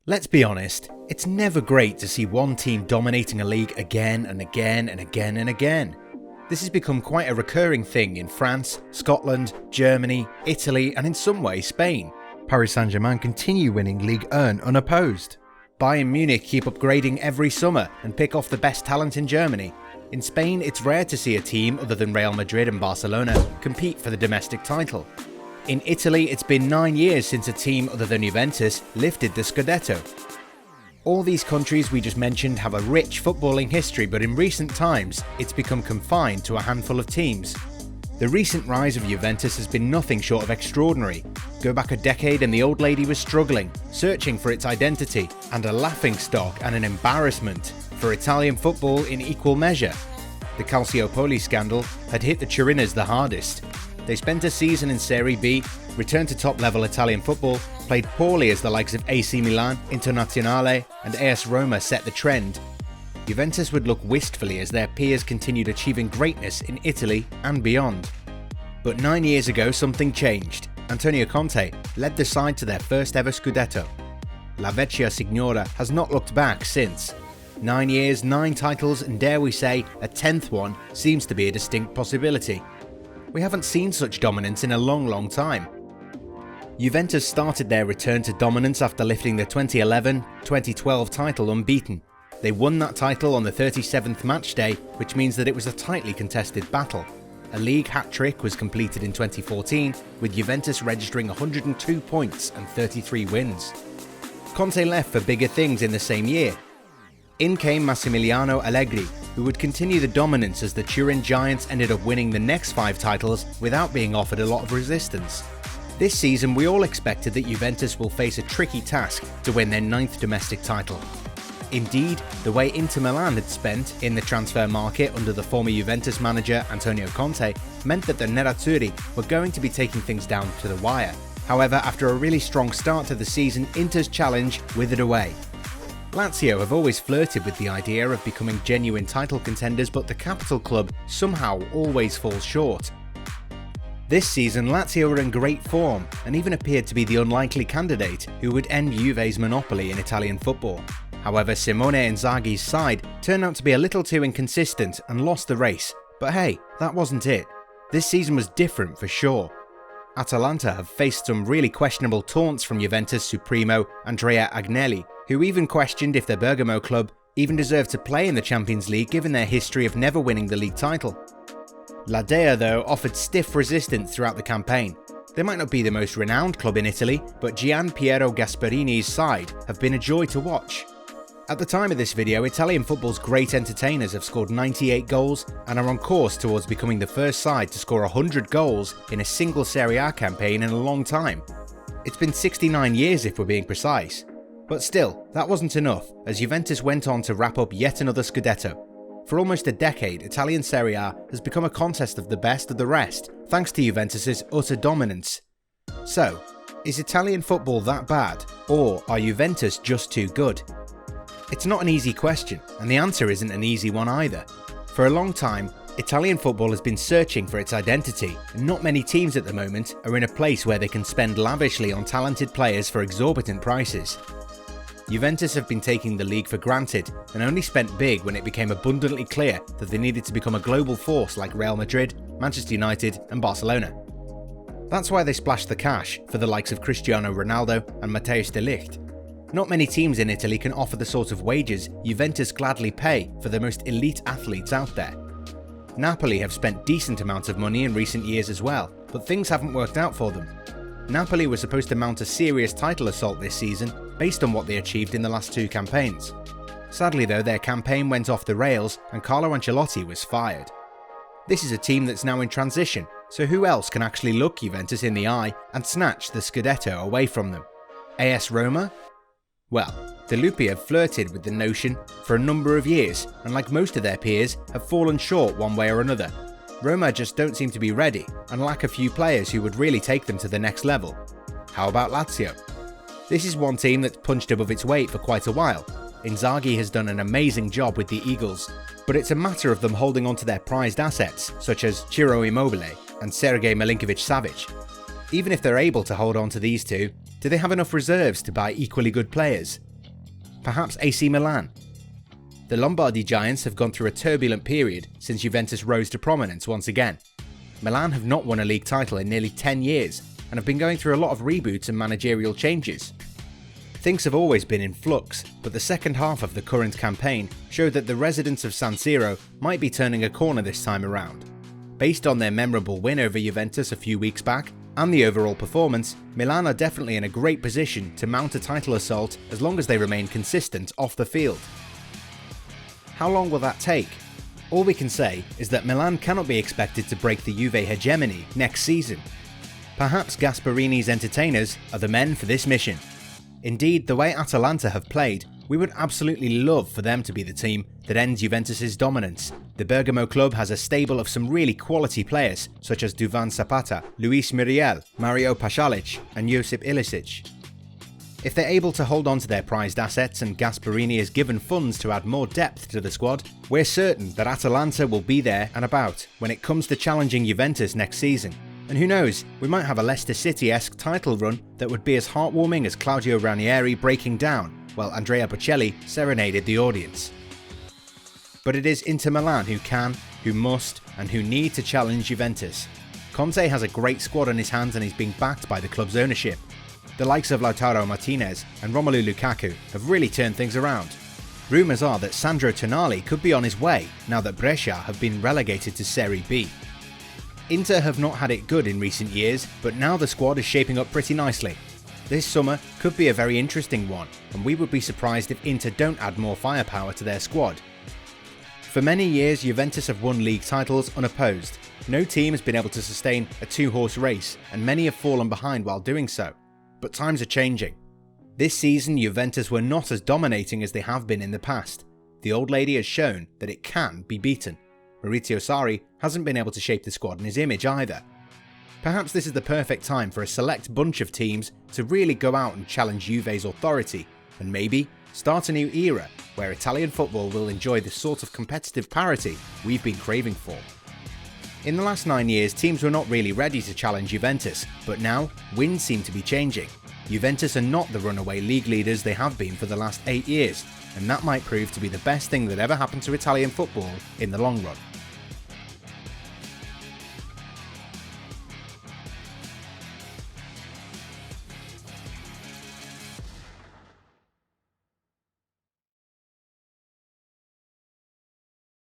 Let's be honest, it's never great to see one team dominating a league again and again and again and again. This has become quite a recurring thing in France, Scotland, Germany, Italy and in some ways Spain. Paris Saint-Germain continue winning Ligue 1 unopposed. Bayern Munich keep upgrading every summer and pick off the best talent in Germany. In Spain, it's rare to see a team other than Real Madrid and Barcelona compete for the domestic title. In Italy, it's been 9 years since a team other than Juventus lifted the Scudetto. All these countries we just mentioned have a rich footballing history, but in recent times, it's become confined to a handful of teams. The recent rise of Juventus has been nothing short of extraordinary. Go back a decade and the old lady was struggling, searching for its identity, and a laughingstock and an embarrassment for Italian football in equal measure. The Calciopoli scandal had hit the Turiners the hardest. They spent a season in Serie B, returned to top-level Italian football, played poorly as the likes of AC Milan, Internazionale and AS Roma set the trend. Juventus would look wistfully as their peers continued achieving greatness in Italy and beyond. But 9 years ago something changed. Antonio Conte led the side to their first ever Scudetto. La Vecchia Signora has not looked back since. 9 years, 9 titles and dare we say, a 10th one seems to be a distinct possibility. We haven't seen such dominance in a long time. Juventus started their return to dominance after lifting the 2011-2012 title unbeaten. They won that title on the 37th match day, which means that it was a tightly contested battle. A league hat-trick was completed in 2014, with Juventus registering 102 points and 33 wins. Conte left for bigger things in the same year. In came Massimiliano Allegri, who would continue the dominance as the Turin Giants ended up winning the next 5 titles without being offered a lot of resistance. This season we all expected that Juventus will face a tricky task to win their 9th domestic title. Indeed, the way Inter Milan had spent in the transfer market under the former Juventus manager Antonio Conte meant that the Nerazzurri were going to be taking things down to the wire. However, after a really strong start to the season, Inter's challenge withered away. Lazio have always flirted with the idea of becoming genuine title contenders, but the capital club somehow always falls short. This season, Lazio were in great form and even appeared to be the unlikely candidate who would end Juve's monopoly in Italian football. However, Simone Inzaghi's side turned out to be a little too inconsistent and lost the race, but hey, that wasn't it. This season was different for sure. Atalanta have faced some really questionable taunts from Juventus Supremo Andrea Agnelli, who even questioned if the Bergamo club even deserved to play in the Champions League given their history of never winning the league title. La Dea though offered stiff resistance throughout the campaign. They might not be the most renowned club in Italy, but Gian Piero Gasperini's side have been a joy to watch. At the time of this video, Italian football's great entertainers have scored 98 goals and are on course towards becoming the first side to score 100 goals in a single Serie A campaign in a long time. It's been 69 years if we're being precise. But still, that wasn't enough, as Juventus went on to wrap up yet another Scudetto. For almost a decade, Italian Serie A has become a contest of the best of the rest, thanks to Juventus' utter dominance. So, is Italian football that bad, or are Juventus just too good? It's not an easy question, and the answer isn't an easy one either. For a long time, Italian football has been searching for its identity, and not many teams at the moment are in a place where they can spend lavishly on talented players for exorbitant prices. Juventus have been taking the league for granted and only spent big when it became abundantly clear that they needed to become a global force like Real Madrid, Manchester United and Barcelona. That's why they splashed the cash for the likes of Cristiano Ronaldo and Matthijs de Ligt. Not many teams in Italy can offer the sort of wages Juventus gladly pay for the most elite athletes out there. Napoli have spent decent amounts of money in recent years as well, but things haven't worked out for them. Napoli were supposed to mount a serious title assault this season based on what they achieved in the last 2 campaigns. Sadly though, their campaign went off the rails and Carlo Ancelotti was fired. This is a team that's now in transition, so who else can actually look Juventus in the eye and snatch the Scudetto away from them? AS Roma? Well, the Lupi have flirted with the notion for a number of years and like most of their peers have fallen short one way or another. Roma just don't seem to be ready and lack a few players who would really take them to the next level. How about Lazio? This is one team that's punched above its weight for quite a while. Inzaghi has done an amazing job with the Eagles, but it's a matter of them holding on to their prized assets such as Ciro Immobile and Sergej Milinkovic-Savic. Even if they're able to hold on to these two, do they have enough reserves to buy equally good players? Perhaps AC Milan? The Lombardy Giants have gone through a turbulent period since Juventus rose to prominence once again. Milan have not won a league title in nearly 10 years and have been going through a lot of reboots and managerial changes. Things have always been in flux, but the second half of the current campaign showed that the residents of San Siro might be turning a corner this time around. Based on their memorable win over Juventus a few weeks back, and the overall performance, Milan are definitely in a great position to mount a title assault as long as they remain consistent off the field. How long will that take? All we can say is that Milan cannot be expected to break the Juve hegemony next season. Perhaps Gasparini's entertainers are the men for this mission. Indeed, the way Atalanta have played, we would absolutely love for them to be the team that ends Juventus' dominance. The Bergamo club has a stable of some really quality players such as Duvan Zapata, Luis Muriel, Mario Pasalic and Josip Ilicic. If they're able to hold on to their prized assets and Gasparini is given funds to add more depth to the squad, we're certain that Atalanta will be there and about when it comes to challenging Juventus next season. And who knows, we might have a Leicester City-esque title run that would be as heartwarming as Claudio Ranieri breaking down while Andrea Bocelli serenaded the audience. But it is Inter Milan who can, who must, and who need to challenge Juventus. Conte has a great squad on his hands and he's being backed by the club's ownership. The likes of Lautaro Martinez and Romelu Lukaku have really turned things around. Rumours are that Sandro Tonali could be on his way now that Brescia have been relegated to Serie B. Inter have not had it good in recent years, but now the squad is shaping up pretty nicely. This summer could be a very interesting one, and we would be surprised if Inter don't add more firepower to their squad. For many years, Juventus have won league titles unopposed. No team has been able to sustain a two-horse race, and many have fallen behind while doing so. But times are changing. This season, Juventus were not as dominating as they have been in the past. The old lady has shown that it can be beaten. Maurizio Sarri hasn't been able to shape the squad in his image either. Perhaps this is the perfect time for a select bunch of teams to really go out and challenge Juve's authority, and maybe start a new era where Italian football will enjoy the sort of competitive parity we've been craving for. In the last 9 years, teams were not really ready to challenge Juventus, but now winds seem to be changing. Juventus are not the runaway league leaders they have been for the last 8 years, and that might prove to be the best thing that ever happened to Italian football in the long run.